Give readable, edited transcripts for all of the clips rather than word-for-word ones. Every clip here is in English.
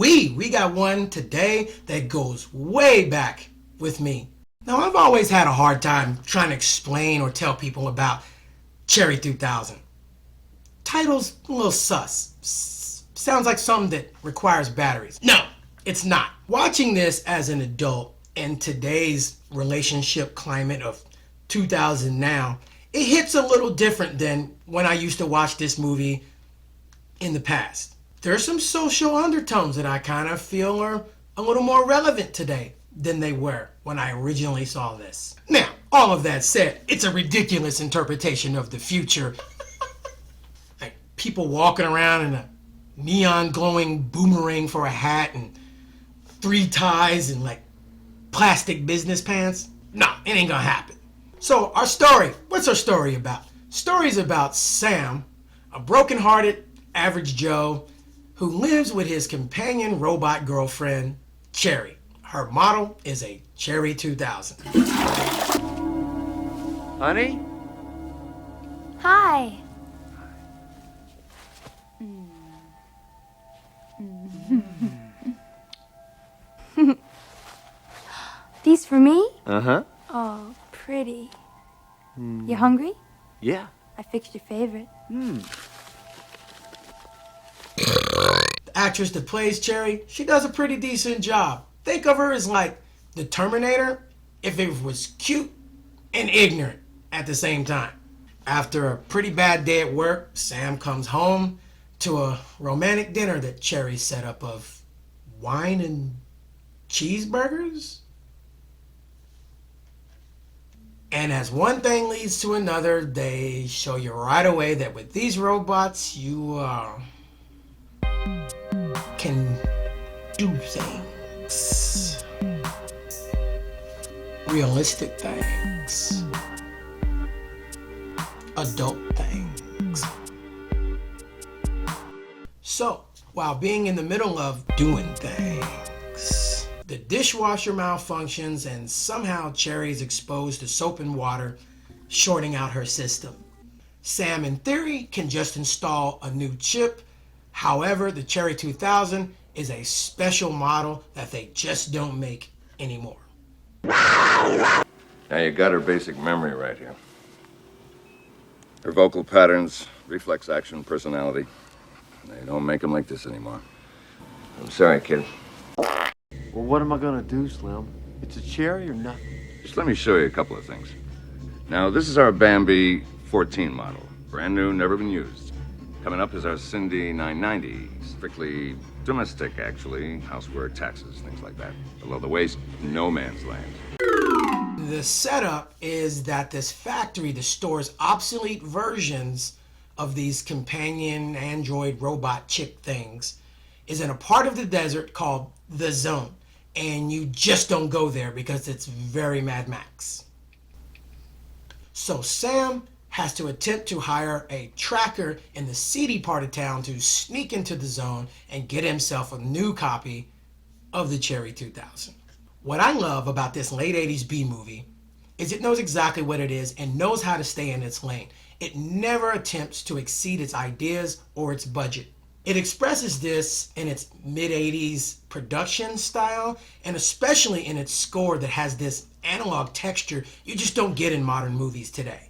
We got one today that goes way back with me. Now, I've always had a hard time trying to explain or tell people about Cherry 2000. Title's a little sus. Sounds like something that requires batteries. No, it's not. Watching this as an adult in today's relationship climate of 2000 now, it hits a little different than when I used to watch this movie in the past. There's some social undertones that I kind of feel are a little more relevant today than they were when I originally saw this. Now, all of that said, it's a ridiculous interpretation of the future. Like people walking around in a neon glowing boomerang for a hat and 3 ties and like plastic business pants. No, it ain't gonna happen. So our story, what's our story about? Story's about Sam, a broken-hearted average Joe who lives with his companion robot girlfriend, Cherry. Her model is a Cherry 2000. Honey? Hi. These for me? Uh-huh. Oh, pretty. You hungry? Yeah. I fixed your favorite. The actress that plays Cherry, she does a pretty decent job. Think of her as like the Terminator if it was cute and ignorant at the same time. After a pretty bad day at work, Sam comes home to a romantic dinner that Cherry set up of wine and cheeseburgers. And as one thing leads to another, they show you right away that with these robots, you can do things. Realistic things. Adult things. So, while being in the middle of doing things, the dishwasher malfunctions and somehow Cherry's exposed to soap and water, shorting out her system. Sam, in theory, can just install a new chip. However, the Cherry 2000 is a special model that they just don't make anymore. Now you got her basic memory right here. Her vocal patterns, reflex action, personality. They don't make them like this anymore. I'm sorry, kid. Well, what am I gonna do, Slim? It's a cherry or nothing? Just let me show you a couple of things. Now, this is our Bambi 14 model. Brand new, never been used. Coming up is our Cindy 990. Strictly domestic, actually. Housework, taxes, things like that. Below the waist, no man's land. The setup is that this factory that stores obsolete versions of these companion android robot chick things is in a part of the desert called the Zone. And you just don't go there because it's very Mad Max. So Sam has to attempt to hire a tracker in the seedy part of town to sneak into the Zone and get himself a new copy of the Cherry 2000. What I love about this late 80s B movie is it knows exactly what it is and knows how to stay in its lane. It never attempts to exceed its ideas or its budget. It expresses this in its mid-80s production style and especially in its score that has this analog texture you just don't get in modern movies today.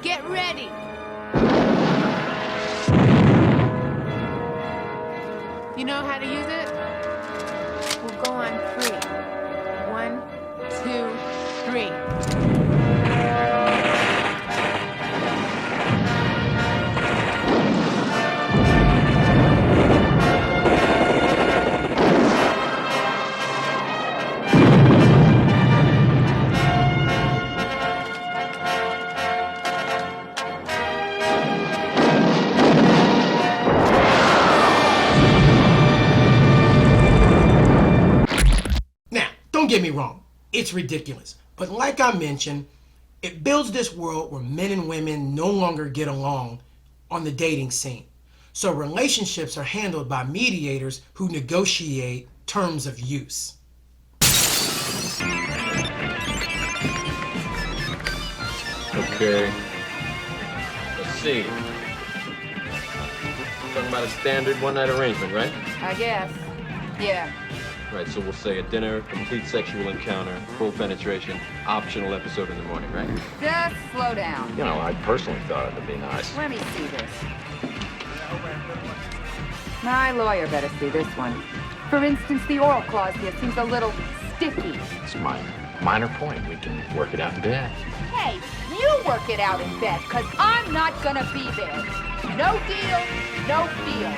Get ready! You know how to use it? We'll go on 3. 1, 2, 3. Don't get me wrong, it's ridiculous. But like I mentioned, it builds this world where men and women no longer get along on the dating scene. So relationships are handled by mediators who negotiate terms of use. Okay. Let's see. Talking about a standard one-night arrangement, right? I guess. Yeah. Right, so we'll say a dinner, complete sexual encounter, full penetration, optional episode in the morning, right? Just slow down. You know, I personally thought it'd be nice. Let me see this. My lawyer better see this one. For instance, the oral clause here seems a little sticky. It's minor. Minor point. We can work it out in bed. Hey, you work it out in bed, because I'm not gonna be there. No deal, no deal.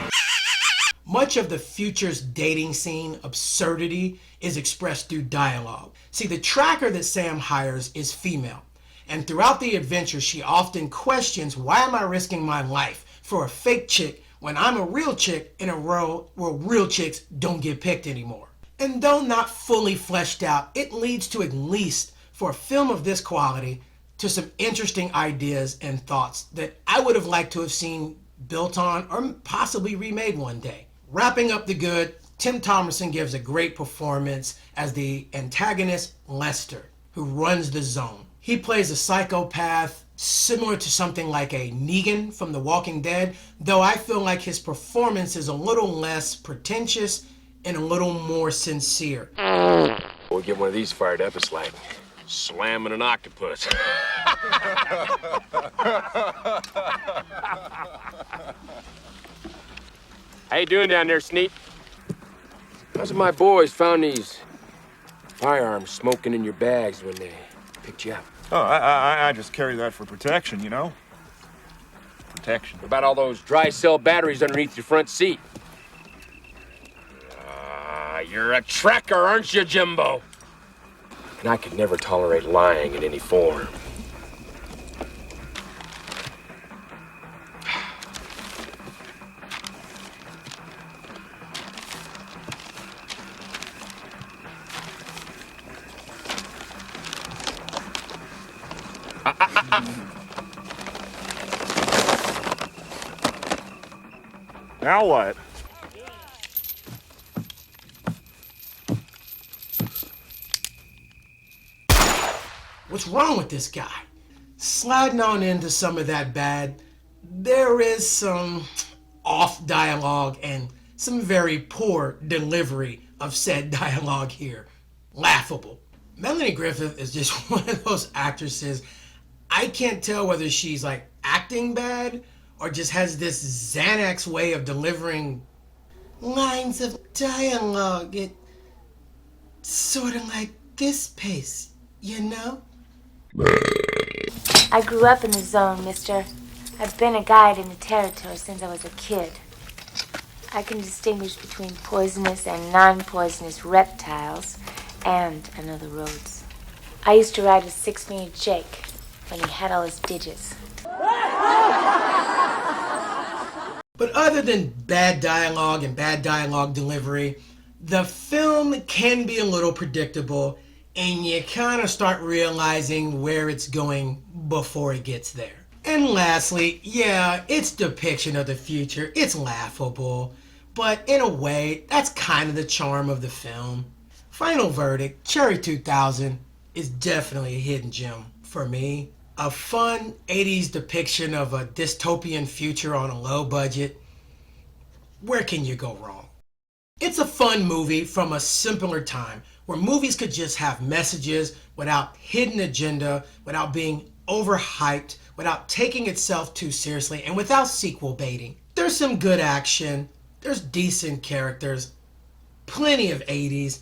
Much of the future's dating scene absurdity is expressed through dialogue. See, the tracker that Sam hires is female, and throughout the adventure, she often questions, why am I risking my life for a fake chick when I'm a real chick in a world where real chicks don't get picked anymore? And though not fully fleshed out, it leads to, at least for a film of this quality, to some interesting ideas and thoughts that I would have liked to have seen built on or possibly remade one day. Wrapping up the good, Tim Thomerson gives a great performance as the antagonist Lester, who runs the zone. He plays a psychopath similar to something like a Negan from The Walking Dead, though I feel like his performance is a little less pretentious and a little more sincere. We'll get one of these fired up, it's like slamming an octopus. How you doing down there, Sneak? How's my boys found these firearms smoking in your bags when they picked you up? Oh, I just carry that for protection, you know? Protection. What about all those dry cell batteries underneath your front seat? You're a tracker, aren't you, Jimbo? And I could never tolerate lying in any form. Now what? What's wrong with this guy? Sliding on into some of that bad, there is some off dialogue and some very poor delivery of said dialogue here. Laughable. Melanie Griffith is just one of those actresses. I can't tell whether she's like acting bad or just has this Xanax way of delivering lines of dialogue. It's sort of like this pace, you know? I grew up in the zone, mister. I've been a guide in the territory since I was a kid. I can distinguish between poisonous and non-poisonous reptiles and another roads. I used to ride with 6-fingered Jake when he had all his digits. But other than bad dialogue and bad dialogue delivery, the film can be a little predictable, and you kind of start realizing where it's going before it gets there. And lastly, yeah, its depiction of the future, it's laughable, but in a way, that's kind of the charm of the film. Final verdict, Cherry 2000 is definitely a hidden gem for me. A fun 80s depiction of a dystopian future on a low budget. Where can you go wrong? It's a fun movie from a simpler time where movies could just have messages without hidden agenda, without being overhyped, without taking itself too seriously, and without sequel baiting. There's some good action, there's decent characters, plenty of 80s,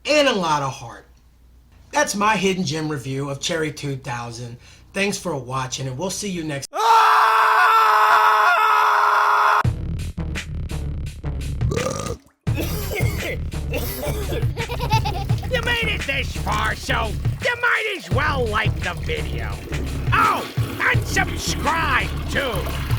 and a lot of heart. That's my hidden gem review of Cherry 2000. Thanks for watching, and we'll see you next. You made it this far, so you might as well like the video. Oh, and subscribe too.